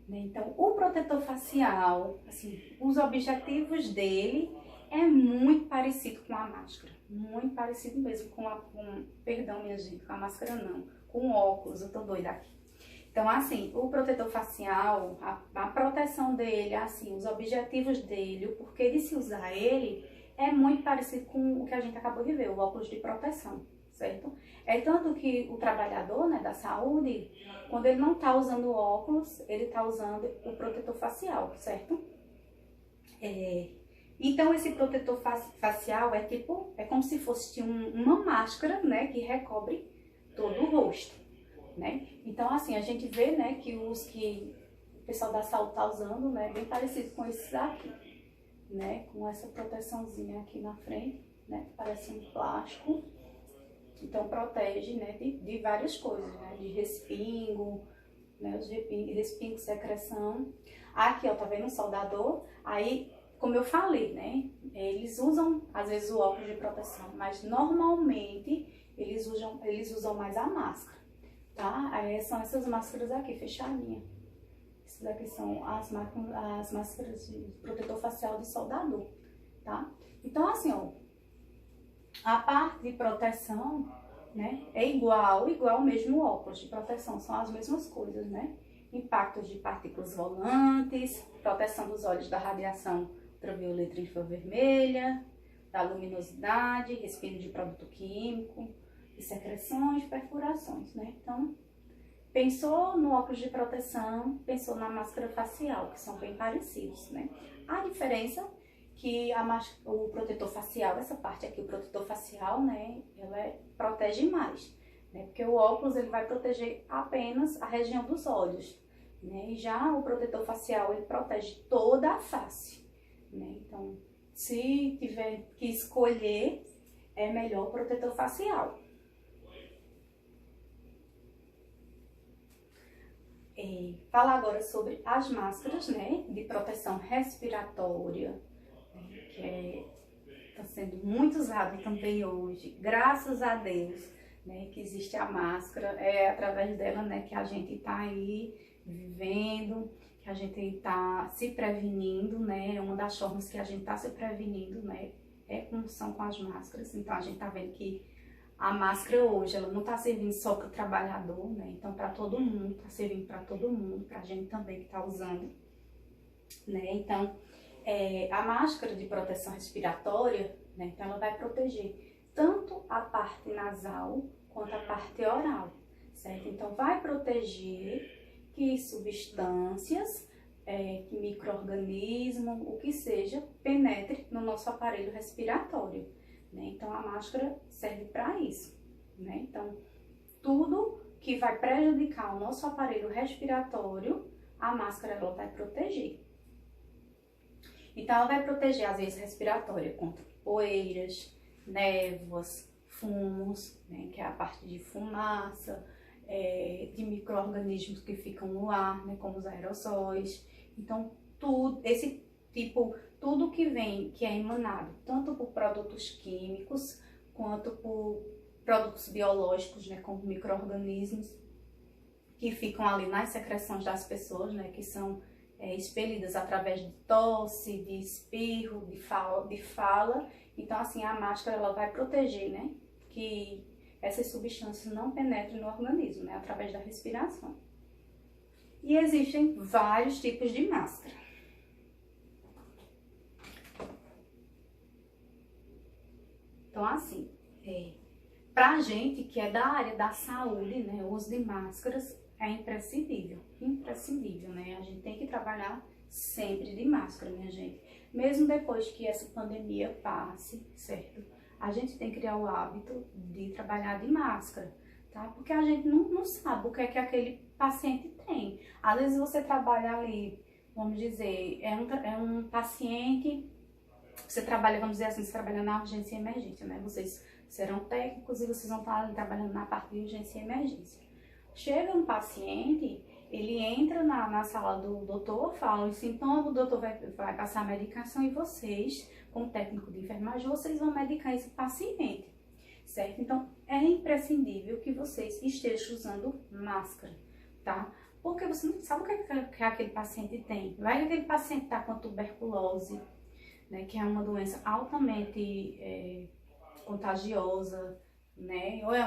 Speaker 1: né? Então, o protetor facial, assim, os objetivos dele é muito parecido com a máscara, muito parecido mesmo perdão, minha gente, com a máscara não, com o óculos, eu tô doida aqui. Então, assim, o protetor facial, a proteção dele, assim, os objetivos dele, o porquê de se usar ele, é muito parecido com o que a gente acabou de ver, o óculos de proteção, certo? É tanto que o trabalhador, né, da saúde, quando ele não tá usando o óculos, ele tá usando o protetor facial, certo? Então, esse protetor facial é como se fosse uma máscara, né, que recobre todo o rosto, né? Então, assim, a gente vê, né, que os que o pessoal da saúde tá usando, né, bem parecido com esses aqui, né? Com essa proteçãozinha aqui na frente, né? Parece um plástico. Então protege, né? De várias coisas, né? De respingo, né? Os respingos, secreção. Aqui, ó, tá vendo o soldador? Aí, como eu falei, né? Eles usam, às vezes, o óculos de proteção, mas normalmente eles usam mais a máscara, tá? Aí são essas máscaras aqui, fechadinha. Essas aqui são as máscaras de protetor facial de soldador, tá? Então, assim, ó, a parte de proteção, né, é igual mesmo o óculos de proteção, são as mesmas coisas, né? Impactos de partículas volantes, proteção dos olhos da radiação ultravioleta e infravermelha, da luminosidade, respiro de produto químico, de secreções, perfurações, né? Então, pensou no óculos de proteção, pensou na máscara facial, que são bem parecidos, né? A diferença que o protetor facial, essa parte aqui, o protetor facial, né, protege mais, né? Porque o óculos, ele vai proteger apenas a região dos olhos, né? E já o protetor facial, ele protege toda a face, né? Então, se tiver que escolher, é melhor o protetor facial. Falar agora sobre as máscaras, né, de proteção respiratória, né, que está sendo muito usado também hoje, graças a Deus, né, que existe a máscara, é através dela, né, que a gente está aí vivendo, que a gente está se prevenindo, né, uma das formas que a gente está se prevenindo, né, são com as máscaras. Então a gente está vendo que a máscara hoje, ela não está servindo só para o trabalhador, né? Então, para todo mundo, está servindo para todo mundo, para a gente também que está usando, né? Então, a máscara de proteção respiratória, né? Então, ela vai proteger tanto a parte nasal quanto a parte oral, certo? Então, vai proteger que substâncias, que micro-organismo, o que seja, penetre no nosso aparelho respiratório. Né? Então, a máscara serve para isso, né? Então, tudo que vai prejudicar o nosso aparelho respiratório, a máscara ela vai proteger. Então, ela vai proteger as vias respiratórias contra poeiras, névoas, fumos, né? Que é a parte de fumaça, de micro-organismos que ficam no ar, né? Como os aerossóis. Então, tudo que é emanado, tanto por produtos químicos, quanto por produtos biológicos, né, como micro-organismos, que ficam ali nas secreções das pessoas, né, que são expelidas através de tosse, de espirro, de fala. Então, assim, a máscara ela vai proteger, né, que essas substâncias não penetrem no organismo, né, através da respiração. E existem vários tipos de máscara. Então, assim, pra gente que é da área da saúde, né, o uso de máscaras é imprescindível, né? A gente tem que trabalhar sempre de máscara, minha gente. Mesmo depois que essa pandemia passe, certo? A gente tem que criar o hábito de trabalhar de máscara, tá? Porque a gente não sabe o que é que aquele paciente tem. Às vezes você trabalha ali, vamos dizer, é um paciente... Você trabalha, vamos dizer assim, você trabalha na urgência e emergência, né? Vocês serão técnicos e vocês vão estar ali trabalhando na parte de urgência e emergência. Chega um paciente, ele entra na sala do doutor, fala os sintomas, o doutor vai passar a medicação e vocês, como técnico de enfermagem, vocês vão medicar esse paciente, certo? Então, é imprescindível que vocês estejam usando máscara, tá? Porque você não sabe o que aquele paciente tem. Vai que aquele paciente está com tuberculose, né, que é uma doença altamente contagiosa, né, ou é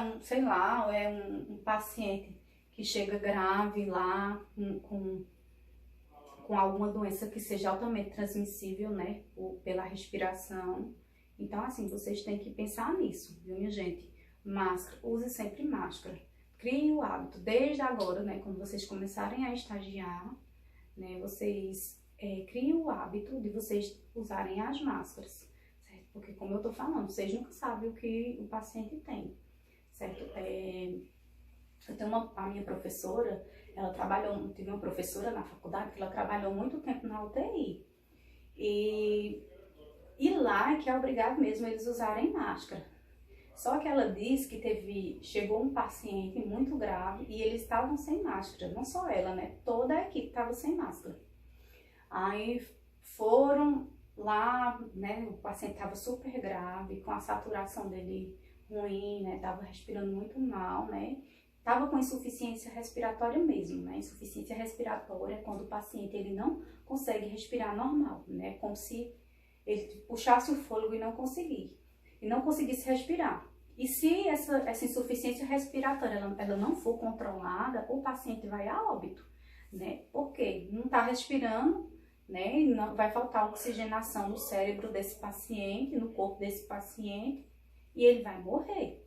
Speaker 1: um paciente que chega grave lá com alguma doença que seja altamente transmissível, né, pela respiração. Então, assim, vocês têm que pensar nisso, viu, minha gente? Máscara, use sempre máscara. Crie o hábito, desde agora, né, quando vocês começarem a estagiar, né, vocês criem o hábito de vocês usarem as máscaras, certo? Porque, como eu tô falando, vocês nunca sabem o que o paciente tem, certo? Eu tenho a minha professora, tive uma professora na faculdade que ela trabalhou muito tempo na UTI. E lá é que é obrigado mesmo eles usarem máscara. Só que ela disse que chegou um paciente muito grave e eles estavam sem máscara, não só ela, né? Toda a equipe estava sem máscara. Aí foram lá, né? O paciente estava super grave, com a saturação dele ruim, né? Tava respirando muito mal, né? Tava com insuficiência respiratória mesmo, né? Insuficiência respiratória é quando o paciente ele não consegue respirar normal, né? Como se ele puxasse o fôlego e não conseguisse respirar. E se essa insuficiência respiratória ela não for controlada, o paciente vai a óbito, né? Porque não está respirando, né? E não, vai faltar oxigenação no cérebro desse paciente, no corpo desse paciente, e ele vai morrer.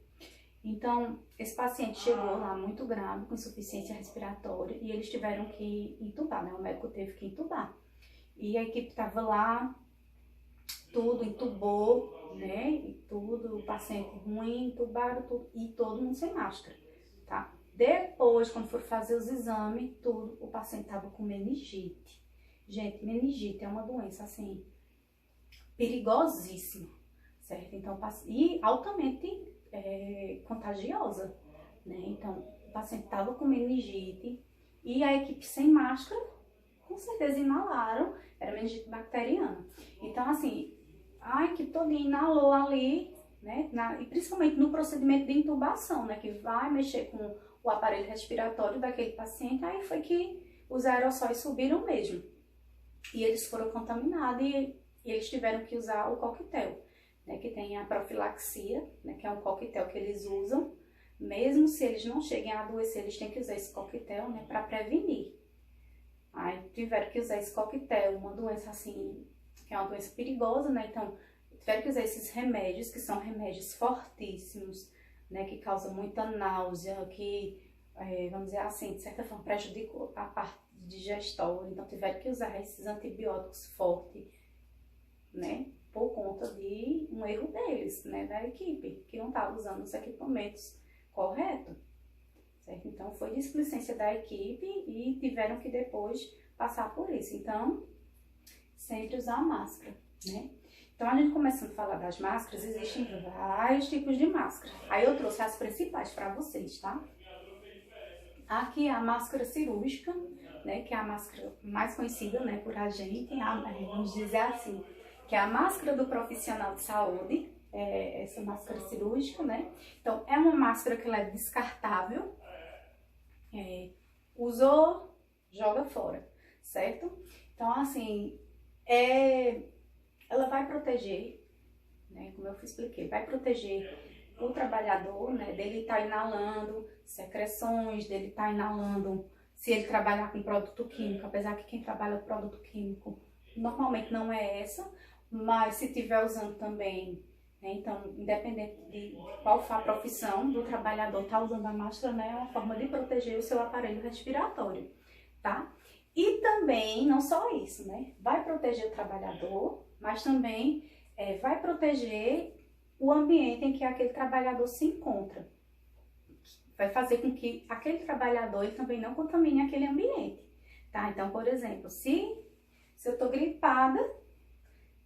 Speaker 1: Então, esse paciente chegou lá muito grave, com insuficiência respiratória, e eles tiveram que entubar, né? O médico teve que entubar. E a equipe estava lá, tudo entubou, né? E tudo, o paciente ruim, entubaram tudo, e todo mundo sem máscara, tá? Depois, quando for fazer os exames, tudo, o paciente estava com meningite. Gente, meningite é uma doença, assim, perigosíssima, certo? Então, e altamente contagiosa, né? Então, o paciente estava com meningite e a equipe sem máscara, com certeza inalaram, era meningite bacteriana. Então, assim, a equipe toda inalou ali, né? E principalmente no procedimento de intubação, né? Que vai mexer com o aparelho respiratório daquele paciente, aí foi que os aerossóis subiram mesmo. E eles foram contaminados e eles tiveram que usar o coquetel, né, que tem a profilaxia, né, que é um coquetel que eles usam, mesmo se eles não cheguem a adoecer, eles têm que usar esse coquetel, né, para prevenir. Aí tiveram que usar esse coquetel, uma doença assim, que é uma doença perigosa, né, então tiveram que usar esses remédios, que são remédios fortíssimos, né, que causam muita náusea, que, vamos dizer assim, de certa forma prejudicam a parte digestória, então tiveram que usar esses antibióticos fortes, né, por conta de um erro deles, né, da equipe, que não estava usando os equipamentos corretos, certo? Então, foi displicência da equipe e tiveram que depois passar por isso. Então, sempre usar máscara, né? Então, a gente começando a falar das máscaras, existem vários tipos de máscara. Aí eu trouxe as principais para vocês, tá? Aqui é a máscara cirúrgica, né, que é a máscara mais conhecida, né, por a gente, vamos dizer assim, que é a máscara do profissional de saúde, essa máscara cirúrgica, né? Então, é uma máscara que ela é descartável, usou, joga fora, certo? Então, assim, ela vai proteger, né, como eu expliquei, vai proteger o trabalhador, né, dele estar inalando secreções, dele estar inalando, se ele trabalhar com produto químico, apesar que quem trabalha com produto químico normalmente não é essa, mas se estiver usando também, né, então, independente de qual for a profissão do trabalhador, tá usando a máscara, né, é uma forma de proteger o seu aparelho respiratório, tá? E também, não só isso, né, vai proteger o trabalhador, mas também vai proteger o ambiente em que aquele trabalhador se encontra. Vai fazer com que aquele trabalhador ele também não contamine aquele ambiente, tá? Então, por exemplo, se eu tô gripada,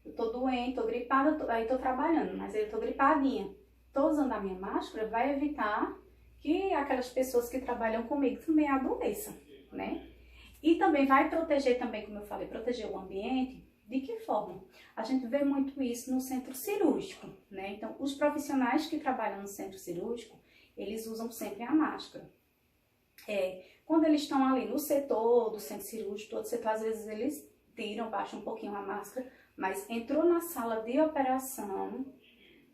Speaker 1: eu tô doente, tô gripada, aí tô trabalhando, mas eu tô gripadinha, tô usando a minha máscara, vai evitar que aquelas pessoas que trabalham comigo também adoeçam, né? E também vai proteger também, como eu falei, proteger o ambiente. De que forma? A gente vê muito isso no centro cirúrgico, né? Então, os profissionais que trabalham no centro cirúrgico, eles usam sempre a máscara. Quando eles estão ali no setor do centro cirúrgico, todo setor, às vezes eles tiram, baixam um pouquinho a máscara, mas entrou na sala de operação,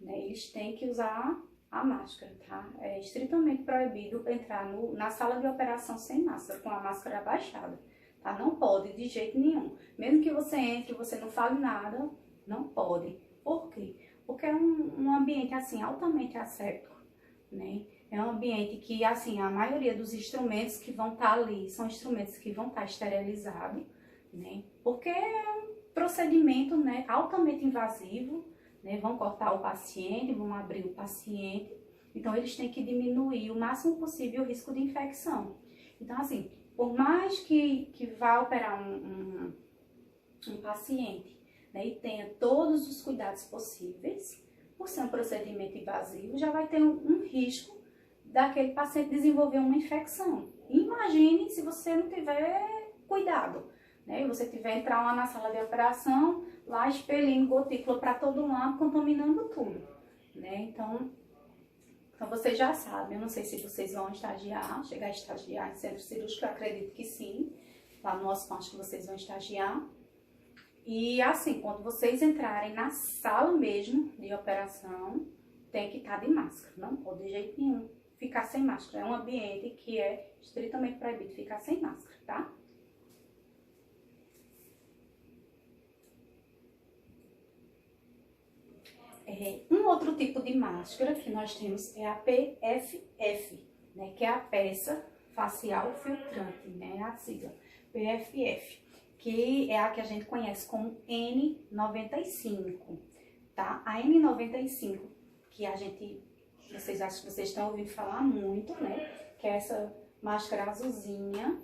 Speaker 1: né, eles têm que usar a máscara, tá? É estritamente proibido entrar na sala de operação sem máscara, com a máscara abaixada, tá? Não pode, de jeito nenhum. Mesmo que você entre e você não fale nada, não pode. Por quê? Porque é um ambiente, assim, altamente asséptico, né? É um ambiente que, assim, a maioria dos instrumentos que vão estar ali são instrumentos que vão estar esterilizados, né? Porque é um procedimento, né, altamente invasivo, né? Vão cortar o paciente, vão abrir o paciente. Então, eles têm que diminuir o máximo possível o risco de infecção. Então, assim, por mais que vá operar um paciente, né, e tenha todos os cuidados possíveis, por ser um procedimento invasivo, já vai ter um risco daquele paciente desenvolver uma infecção. Imagine se você não tiver cuidado, né? Você tiver entrar lá na sala de operação, lá expelindo gotícula para todo lado, contaminando tudo, né? Então vocês já sabem, eu não sei se vocês vão estagiar, chegar a estagiar em centro cirúrgico, eu acredito que sim, lá no Ospan que vocês vão estagiar. E assim, quando vocês entrarem na sala mesmo de operação, tem que estar de máscara, não pode de jeito nenhum ficar sem máscara. É um ambiente que é estritamente proibido ficar sem máscara, tá? Um outro tipo de máscara que nós temos é a PFF, né? Que é a peça facial filtrante, né? A sigla PFF, que é a que a gente conhece como N95, tá? A N95, que vocês acham que vocês estão ouvindo falar muito, né? Que é essa máscara azulzinha,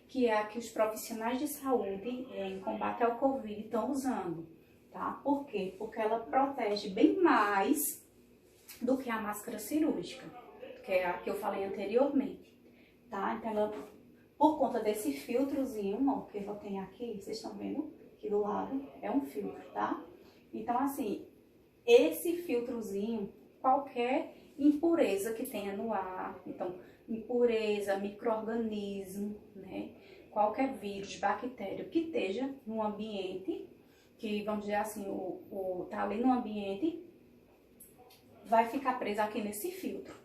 Speaker 1: que é a que os profissionais de saúde em combate ao Covid estão usando, tá? Por quê? Porque ela protege bem mais do que a máscara cirúrgica, que é a que eu falei anteriormente, tá? Então, ela, por conta desse filtrozinho, ó, que eu tenho aqui, vocês estão vendo aqui do lado, é um filtro, tá? Então, assim, esse filtrozinho, qualquer impureza que tenha no ar, então, impureza, micro-organismo, né? Qualquer vírus, bactéria que esteja no ambiente, que vamos dizer assim, tá ali no ambiente, vai ficar presa aqui nesse filtro,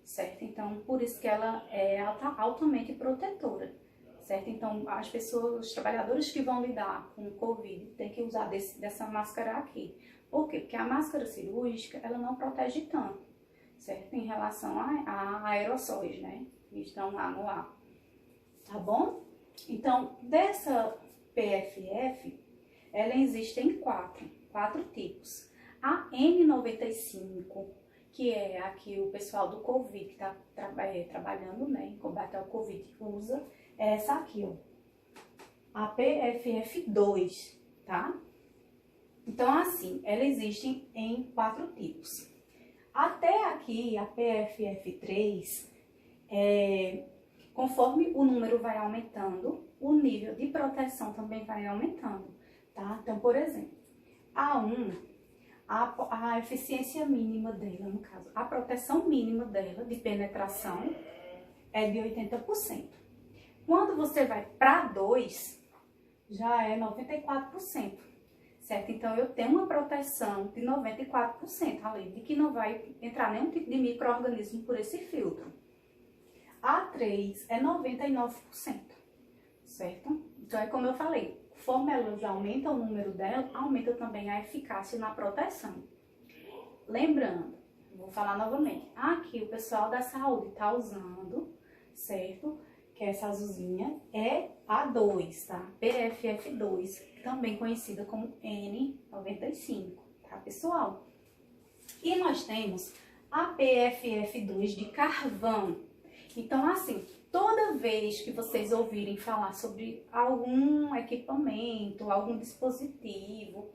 Speaker 1: certo? Então, por isso que ela é altamente protetora, certo? Então, as pessoas, os trabalhadores que vão lidar com o Covid, tem que usar dessa máscara aqui. Por quê? Porque a máscara cirúrgica, ela não protege tanto, certo? Em relação a aerossóis, né? Que estão lá no ar, tá bom? Então, dessa PFF, ela existe em quatro tipos. A N95, que é a que o pessoal do Covid que está trabalhando, né, em combate ao Covid usa, é essa aqui, ó. A PFF2, tá? Então, assim, ela existe em 4 tipos. Até aqui, a PFF3, conforme o número vai aumentando, o nível de proteção também vai aumentando, tá? Então, por exemplo, A1, a eficiência mínima dela, no caso, a proteção mínima dela de penetração é de 80%. Quando você vai para 2, já é 94%, certo? Então, eu tenho uma proteção de 94%, além de que não vai entrar nenhum tipo de micro-organismo por esse filtro. A3 é 99%, certo? Então, é como eu falei, conforme elas aumentam o número dela, aumenta também a eficácia na proteção. Lembrando, vou falar novamente, aqui o pessoal da saúde está usando, certo? Que essa azulzinha é A2, tá? PFF2, também conhecida como N95, tá, pessoal? E nós temos a PFF2 de carvão. Então, assim, toda vez que vocês ouvirem falar sobre algum equipamento, algum dispositivo,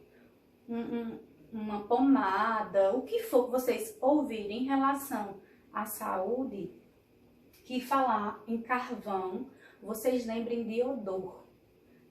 Speaker 1: uma pomada, o que for que vocês ouvirem em relação à saúde, que falar em carvão, vocês lembrem de odor,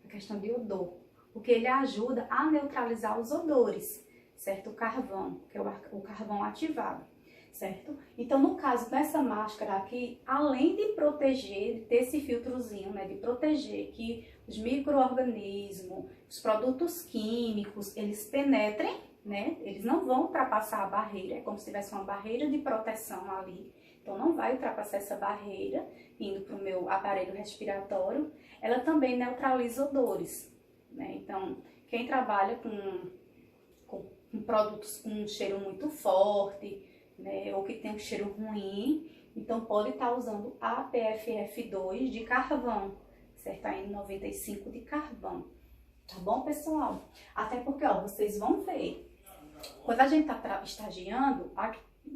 Speaker 1: a questão de odor, porque ele ajuda a neutralizar os odores, certo? O carvão, que é o carvão ativado, certo? Então, no caso dessa máscara aqui, além de proteger, de ter esse filtrozinho, né, de proteger que os micro-organismos, os produtos químicos, eles penetrem, né, eles não vão ultrapassar a barreira, é como se tivesse uma barreira de proteção ali. Então, não vai ultrapassar essa barreira, indo para o meu aparelho respiratório. Ela também neutraliza odores, né? Então, quem trabalha com produtos com um cheiro muito forte, né, ou que tem um cheiro ruim, então pode estar usando a PFF2 de carvão, certo? A N95 de carvão, tá bom, pessoal? Até porque, ó, vocês vão ver, quando a gente tá estagiando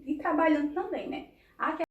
Speaker 1: e trabalhando também, né? Aqui